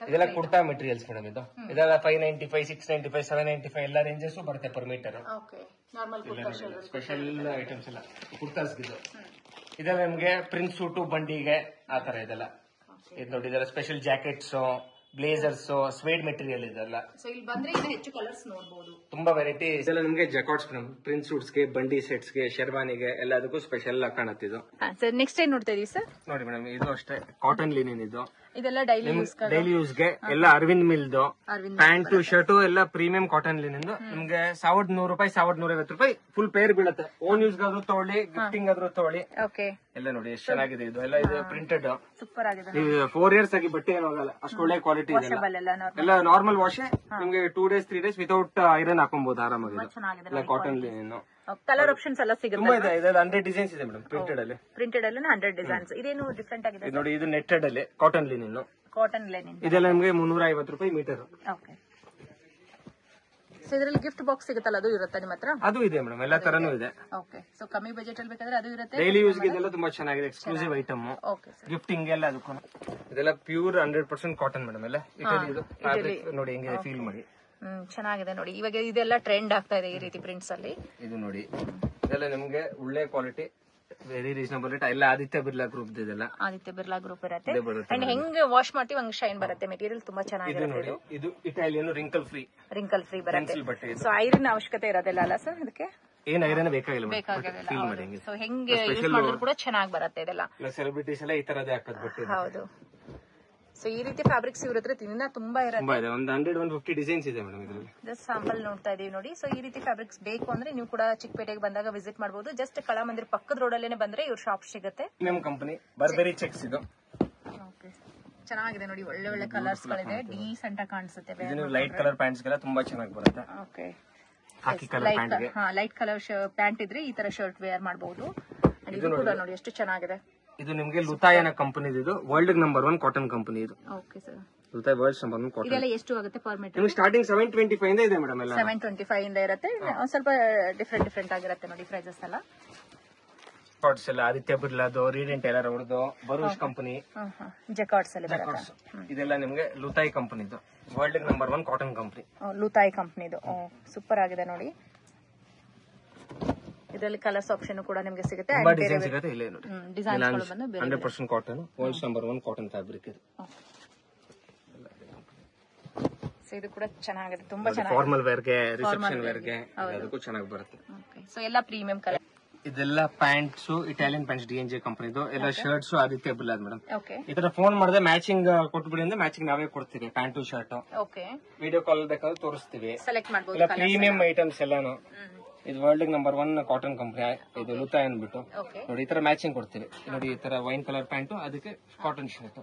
ಇದೆಲ್ಲ ಕುರ್ತಾ ಮೆಟೀರಿಯಲ್ಸ್ ಮೇಡಮ್. ಇದೆಲ್ಲ 595, 695, 795 ಎಲ್ಲ ರೇಂಜಸ್ ಬರುತ್ತೆ ಪರ್ ಮೀಟರ್. ಸ್ಪೆಷಲ್ ಐಟಮ್ಸ್ ಎಲ್ಲ ಕುರ್ತಾಸ್ ಇದು. ಇದೆಲ್ಲ ನಿಮ್ಗೆ ಪ್ರಿಂಟ್ ಸೂಟು, ಬಂಡಿಗೆ ಆ ತರ ಇದೆಲ್ಲ. ಇದು ನೋಡಿ, ಇದೆಲ್ಲ ಸ್ಪೆಷಲ್ ಜಾಕೆಟ್ಸ್, ಬ್ಲೇಸರ್ಸ್, ಸ್ವೇಡ್ ಮೆಟೀರಿಯಲ್ ಇದೆಲ್ಲ. ಹೆಚ್ಚು ಕಲರ್ಸ್ ನೋಡಬಹುದು. ತುಂಬಾ ವೆರೈಟಿ. ಇದೆಲ್ಲ ನಿಮ್ಗೆ ಜಾಕೆಟ್ಸ್ ಮೇಡಮ್. ಪ್ರಿಂಟ್ ಸೂಟ್ಸ್ ಗೆ, ಬಂಡಿ ಸೆಟ್ಸ್ ಗೆ, ಶರ್ವಾನಿಗೆ ಎಲ್ಲದಕ್ಕೂ ಸ್ಪೆಷಲ್ ಕಾಣುತ್ತಿದ್ದು. ನೆಕ್ಸ್ಟ್ ಏನ್ ನೋಡ್ತಾ ಇದೀವಿ ಸರ್? ನೋಡಿ ಮೇಡಮ್, ಇದು ಅಷ್ಟೇ ಕಾಟನ್ ಲಿನಿನ್ ಇದು. ಇದೆಲ್ಲ ಡೈಲಿ ಡೈಲಿ ಯೂಸ್ಗೆ ಎಲ್ಲ ಅರವಿಂದ್ ಮಿಲ್ದು ಪ್ಯಾಂಟ್ ಶರ್ಟ್ ಎಲ್ಲ ಪ್ರೀಮಿಯಂ ಕಾಟನ್ ಲಿನಿಂದು ನಿಮ್ಗೆ 1100 ರೂಪಾಯಿ 1150 ರೂಪಾಯಿ ಫುಲ್ ಪೇರ್ ಬೀಳುತ್ತೆ. ಓನ್ ಯೂಸ್ ಆದ್ರೂ ತಗೊಳ್ಳಿ, ಗಿಫ್ಟಿಂಗ್ ಆದ್ರೂ ತಗೊಳ್ಳಿ. ಓಕೆ, ಎಲ್ಲ ನೋಡಿ ಎಷ್ಟು ಚೆನ್ನಾಗಿದೆ ಇದು. ಎಲ್ಲ ಇದು ಪ್ರಿಂಟೆಡ್, ಸೂಪರ್ ಆಗಿದೆ. 4 ಇಯರ್ಸ್ ಆಗಿ ಬಟ್ಟೆ ಏನು ಹೋಗಲ್ಲ, ಅಷ್ಟು ಒಳ್ಳೆ ಕ್ವಾಲಿಟಿ ಇದೆ. ಎಲ್ಲ ನಾರ್ಮಲ್ ವಾಶ್, ನಿಮ್ಗೆ 2 days 3 days ವಿತೌಟ್ ಐರನ್ ಹಾಕೊಬಹುದು ಆರಾಮಾಗಿ. ಎಲ್ಲ ಕಾಟನ್ ಲಿನಿನ್. ಕಲರ್ ಆಪ್ಷನ್ಸ್ ಎಲ್ಲ ಸಿಗುತ್ತೆ. ತುಂಬಾ ಇದೆ, ಇದೆಲ್ಲ 100 ಡಿಸೈನ್ಸ್ ಇದೆ ಮೇಡಮ್. ಪ್ರಿಂಟೆಡ್ ಅಲ್ಲಿ 100 ಡಿಸೈನ್ಸ್. ಇದೇನು ಡಿಫ್ರೆಂಟ್ ಆಗಿದೆ ನೋಡಿ, ಇದು ನೆಟ್ಟೆಡ್ ಅಲ್ಲಿ ಕಾಟನ್ ಲಿನಿನ್. ಕಾಟನ್ ಲಿನಿನ್ ಇದೆಲ್ಲ ನಿಮ್ಗೆ 350 ರೂಪಾಯಿ ಮೀಟರ್. ಓಕೆ, ಸೊ ಇದರಲ್ಲಿ ಗಿಫ್ಟ್ ಬಾಕ್ಸ್ ಸಿಗುತ್ತಲ್ಲ, ಅದು ಇರುತ್ತೆ ನಿಮ್ಮ ಹತ್ರ? ಅದು ಇದೆ ಮೇಡಮ್, ಎಲ್ಲ ತರನೂ ಇದೆ. ಓಕೆ, ಸೊ ಕಮ್ಮಿ ಬಜೆಟ್ ಅಲ್ಲಿ ಬೇಕಾದ್ರೆ ಅದು ಇರುತ್ತೆ. ಡೈಲಿ ಯೂಸ್ ಗೆ ಇದೆಲ್ಲ ತುಂಬಾ ಚೆನ್ನಾಗಿದೆ, exclusive item. Okay sir, gifting ಎಲ್ಲ ಅದಕ್ಕೂ. ಇದೆಲ್ಲ ಪ್ಯೂರ್ 100% ಕಾಟನ್ ಮೇಡಮ್. ಎಲ್ಲ ಇದು ಫ್ಯಾಬ್ರಿಕ್ ನೋಡಿ ಹೆಂಗಿದೆ, ಫೀಲ್ ಮಾಡಿ. ಚೆನ್ನಾಗಿದೆ ನೋಡಿ. ಇವಾಗ ಇದೆಲ್ಲ ಟ್ರೆಂಡ್ ಆಗ್ತಾ ಇದೆ ಈ ರೀತಿ ಪ್ರಿಂಟ್ಸ್ ಅಲ್ಲಿ. ಇದು ನೋಡಿ, ಇದೆಲ್ಲ ನಿಮ್ಗೆ ಒಳ್ಳೆ ಕ್ವಾಲಿಟಿ, ವೆರಿ ರೀಸನಬಲ್ ರೇಟ್. ಎಲ್ಲ ಆದಿತ್ಯ ಬಿರ್ಲಾ ಗ್ರೂಪ್ ಇದೆಲ್ಲ. ಆದಿತ್ಯ ಬಿರ್ಲಾ ಗ್ರೂಪ್ ಇರುತ್ತೆ. ಅಂಡ್ ಹೆಂಗ್ ವಾಶ್ ಮಾಡ್ತೀವಿ ಹಂಗ್ ಶೈನ್ ಬರುತ್ತೆ. ಮೆಟೀರಿಯಲ್ ತುಂಬಾ ಚೆನ್ನಾಗಿದೆ. ಇದು ಇಟಾಲಿಯನ್ ರಿಂಕಲ್ ಫ್ರೀ ಬರುತ್ತೆ. ಸೊ ಐರನ್ ಅವಶ್ಯಕತೆ ಇರೋದಿಲ್ಲ ಅಲ್ಲ ಸರ್ ಇದಕ್ಕೆ? ಏನ್ ಐರನ್ ಬೇಕಾಗಿಲ್ಲ. ಸೊ ಹೆಂಗೆ ಯೂಸ್ ಮಾಡಿದ್ರು ಕೂಡ ಚೆನ್ನಾಗಿ ಬರುತ್ತೆ ಇದೆಲ್ಲ. ಸೆಲೆಬ್ರಿಟೀಸ್ ಎಲ್ಲ ಈ ತರದೇ ಹಾಕೋದು ಬಟ್ಟೆ. ಹೌದು. ಸೊ ಈ ರೀತಿ ಫ್ಯಾಬ್ರಿಕ್ಸ್ ಇವ್ರ ಇನ್ನ ತುಂಬಾ ಇರುತ್ತೆ. ಒಂದು 100-150 ಡಿಸೈನ್ಸ್ ಇದೆ ಮೇಡಮ್ ಇದರಲ್ಲಿ. ಜಸ್ಟ್ ಸ್ಯಾಂಪಲ್ ನೋಡ್ತಾ ಇದೀವಿ ನೋಡಿ. ಸೊ ಈ ರೀತಿ ಫ್ಯಾಬ್ರಿಕ್ಸ್ ಬೇಕು ಅಂದ್ರೆ ನೀವು ಕೂಡ ಚಿಕ್ಕಪೇಟೆಗೆ ಬಂದಾಗ ವಿಸಿಟ್ ಮಾಡಬಹುದು. ಜಸ್ಟ್ ಕಲಾಮಂದಿರ್ ಪಕ್ಕದ ರೋಡ್ ಅಲ್ಲೇನೆ ಬಂದ್ರೆ ಇವ್ರ ಶಾಪ್ ಸಿಗುತ್ತೆ. ಪ್ರೀಮಿಯಂ ಕಂಪನಿ ಬರ್ಬೆರಿ ಚೆಕ್ಸ್ ಇದು. ಓಕೆ, ಚೆನ್ನಾಗಿದೆ ನೋಡಿ. ಒಳ್ಳೆ ಒಳ್ಳೆ ಕಲರ್ಸ್ ಗಳಿದೆ, ಡೀಸೆಂಟ್ ಆಗಿ ಕಾಣಿಸುತ್ತೆ. ಇದು ಲೈಟ್ ಕಲರ್ ಪ್ಯಾಂಟ್ಸ್ ಗೆಲ್ಲ ತುಂಬಾ ಚೆನ್ನಾಗಿ ಬರುತ್ತೆ. ಓಕೆ, ಹಾಕಿ ಕಲರ್ ಪ್ಯಾಂಟ್ ಗೆ ಲೈಟ್ ಕಲರ್ ಪ್ಯಾಂಟ್ ಇದ್ರೆ ಈ ತರ ಶರ್ಟ್ ವೇರ್ ಮಾಡಬಹುದು. ಇದು ಕೂಡ ನೋಡಿ ಎಷ್ಟು ಚೆನ್ನಾಗಿದೆ. ಇದು ನಿಮ್ಗೆ ಲುತಾಯನ ಕಂಪನಿ. ಇದು ವರ್ಲ್ಡ್ ನಂಬರ್ 1 ಕಾಟನ್ ಕಂಪನಿ. ಇದು okay sir, Luthai world number 1 cotton. ಇದೆಲ್ಲ ಎಷ್ಟು ಆಗುತ್ತೆ ಪರ್ ಮೀಟರ್? ನಿಮ್ಗೆ ಸ್ಟಾರ್ಟಿಂಗ್ 725 ಇಂದ ಇದೆ ಮೇಡಮ್. ಎಲ್ಲ 725 ಇಂದ ಇರುತ್ತೆ. ಒಂದ್ ಸ್ವಲ್ಪ ಡಿಫ್ರೆಂಟ್ ಆಗಿರುತ್ತೆ ನೋಡಿ ಪ್ರೈಸಸ್ ಎಲ್ಲ. ಕಾರ್ಡ್ಸ್ ಎಲ್ಲ ಆದಿತ್ಯ ಬಿರ್ಲಾದು, ರೀಡೆಂಟ್ ಟೈಲರ್ ಅವ್ರದ್ದು, ಬರೂಚ್ ಕಂಪನಿ, ಜಕಾರ್ಡ್ಸ್ ಅಲ್ಲಿ ಬರುತ್ತೆ. ಇದೆಲ್ಲ ನಿಮ್ಗೆ ಲುತಾಯ್ ಕಂಪನಿದು ವರ್ಲ್ಡ್ ನಂಬರ್ 1 ಕಾಟನ್ ಕಂಪನಿ. ಲುತಾಯ್ ಕಂಪನಿದು ಸೂಪರ್ ಆಗಿದೆ ನೋಡಿ. ಇದರಲ್ಲಿ ಕಲರ್ಸ್ ಆಪ್ಷನ್ ಕೂಡ ನಿಮಗೆ ಸಿಗುತ್ತೆ. ಡಿಸೈನ್ ಸಿಗುತ್ತೆ ಇಲ್ಲೇ ನೋಡಿ. ಡಿಸೈನ್ಸ್ ಗಳು ಬಂದು 100% cotton, world number 1 cotton fabric ಇದು. ಸೊ ಇದು ಕೂಡ ಚೆನ್ನಾಗಿದೆ, ತುಂಬಾ ಚೆನ್ನಾಗಿದೆ. ಫಾರ್ಮಲ್ ವೇರ್ ಗೆ, ರಿಸೆಪ್ಷನ್ ವೇರ್ ಗೆ ಅದಕ್ಕೂ ಚೆನ್ನಾಗಿ ಬರುತ್ತೆ. ಓಕೆ, ಸೊ ಎಲ್ಲ ಪ್ರೀಮಿಯಂ ಕಲರ್. ಇದೆಲ್ಲ ಪ್ಯಾಂಟ್ಸ್ ಇಟಾಲಿಯನ್ ಪ್ಯಾಂಟ್ಸ್ DNJ ಕಂಪನಿದು. ಎಲ್ಲ shirts Aditya Birla madam. Okay, ಈ ತರ ಫೋನ್ ಮಾಡಿದ್ರೆ ಮ್ಯಾಚಿಂಗ್ ಕೊಟ್ಬಿಡಿ ಅಂದ್ರೆ ಮ್ಯಾಚಿಂಗ್ ನಾವೇ ಕೊಡ್ತೀವಿ. Pant shirt okay, video call ಬೇಕಾದ್ರೆ ತೋರಿಸ್ತೀವಿ. ಸೆಲೆಕ್ಟ್ ಮಾಡಬಹುದು. ಎಲ್ಲ ಪ್ರೀಮಿಯಂ ಐಟಮ್ಸ್ ಎಲ್ಲಾನು. ಇದು ವರ್ಲ್ಡ್ ನಂಬರ್ 1 ಕಾಟನ್ ಕಂಪನಿ. ಇದು ಲುತಾಯ್ ಅಂದ್ಬಿಟ್ಟು ನೋಡಿ. ಈ ತರ ಮ್ಯಾಚಿಂಗ್ ಕೊಡ್ತೀವಿ ನೋಡಿ. ಈ ತರ ವೈನ್ ಕಲರ್ ಪ್ಯಾಂಟ್, ಅದಕ್ಕೆ ಕಾಟನ್ ಶರ್ಟ್.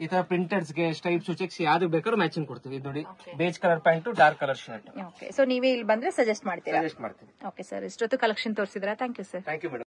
ಈ ತರ ಪ್ರಿಂಟರ್ಸ್ ಗೆ ಸ್ಟೈಪ್ಸ್ ಚೆಕ್ಸ್ ಯಾವ್ದು ಬೇಕಾದ್ರೂ ಮ್ಯಾಚಿಂಗ್ ಕೊಡ್ತೀವಿ. ನೋಡಿ, beige colour pant, dark colour shirt. Okay, so ನೀವೇ ಇಲ್ಲಿ ಬಂದ್ರೆ ಸಜೆಸ್ಟ್ ಮಾಡ್ತೀರಾ? ಸಜೆಸ್ಟ್ ಮಾಡ್ತೀವಿ. ಓಕೆ ಸರ್, ಇಷ್ಟೊತ್ತು ಕಲೆಕ್ಷನ್ ತೋರಿಸಿದ್ರಾ? Thank you sir. Thank you madam.